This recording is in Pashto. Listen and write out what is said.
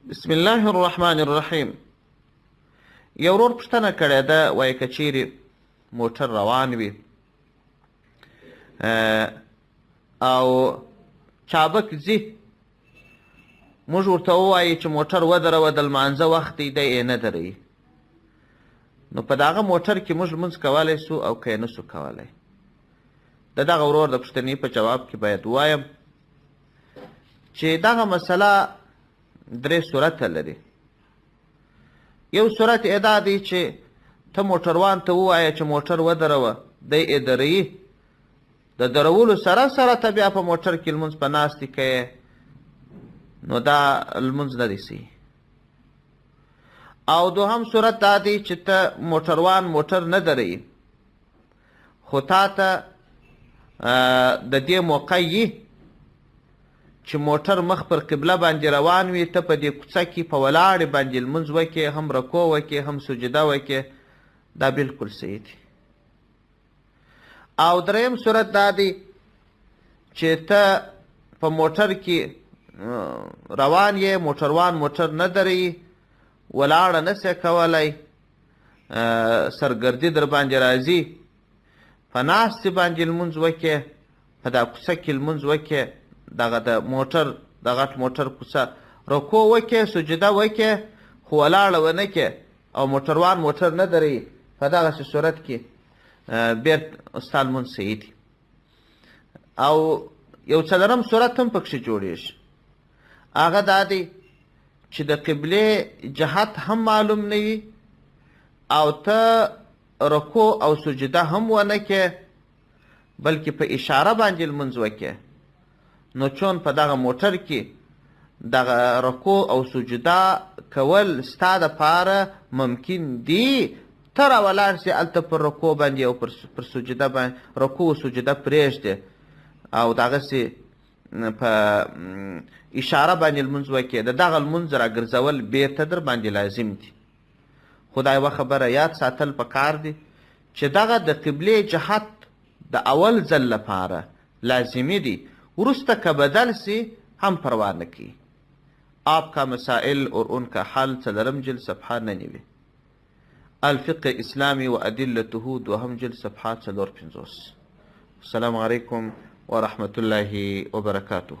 بسم الله الرحمن الرحیم. یو ورور پوښتنه کړې ده، وایي که چیرې موټر روان وي او چابک ځي، موږ ورته ووایو چې موټر ودروه، د لمانځه وخت دی، دی یې نه دروي، نو په دغه موټر کې موږ لمونځ کولی سو او که یې نه سو کولی؟ د دغه ورور د پوښتنې په جواب کې باید ووایم چې دغه مسله درې صورته لري. یو صورت یې دا دی چې ته موټروان ته ووایه چې موټر ودروه، دی یې دروي، د درولو سره سره ته بیا په موټر کې لمونځ په ناستې کوې، نو دا لمونځ نه دی صحیح. او دوهم صورت دا دی چې ته موټروان موټر نه دروي، خو تا ته د دې موقع یي چې موټر مخ پر قبله باندې روان وي، ته په دې کوڅه کې په ولاړې باندې لمونځ وکړې، هم رکوع وکړې، هم سجده وکړې، دا بلکل صحیح دی. او دریم صورت دا دی چې ته په موټر کې روان یې، موټروان موټر نه دروي، ولاړه نه سې کولی، سرګردي در باندې راځي، په ناستې باندې لمونځ وکړې، په دا کوڅه کې لمونځ وکړې، دغه د موټر د غټ موټر کوڅه رکوع وکړې، سجده وکړې، خو ولاړه ونه کړې او موټروان موټر نه دروي، په دغسې صورت کې بېرته ستا لمونځ صحیح دی. او یو څلورم صورت هم پکښې جوړېږي، هغه دا دی چې د قبلې جهت هم معلوم نه وي او ته رکوع او سجده هم ونه کړې، بلکې په اشاره باندې لمونځ وکړې، نو چون په دغه موټر کې دغه رکوع او سجده کول ستا دپاره ممکن دي، ته راولاړ سې هلته پر رکوع باندې او پر سجده باندې رکوع و سجده پرېږدې او دغسې په اشاره باندې لمونځ وکړې، د دغه لمونځ راګرځول بېرته در باندې لازم دي. خو دا یوه خبره یاد ساتل پکار دي چې دغه د قبلې جهت د اول ځل لپاره لازمي دي، وروسته که بدل سی هم پروا نه کوي. آپ کا مسائل اور ان کا حل څلورم جلد صفحه 99. الفقه اسلامی و ادلته دوهم جلد صفحه 450. السلام علیکم ورحمة الله وبرکاته.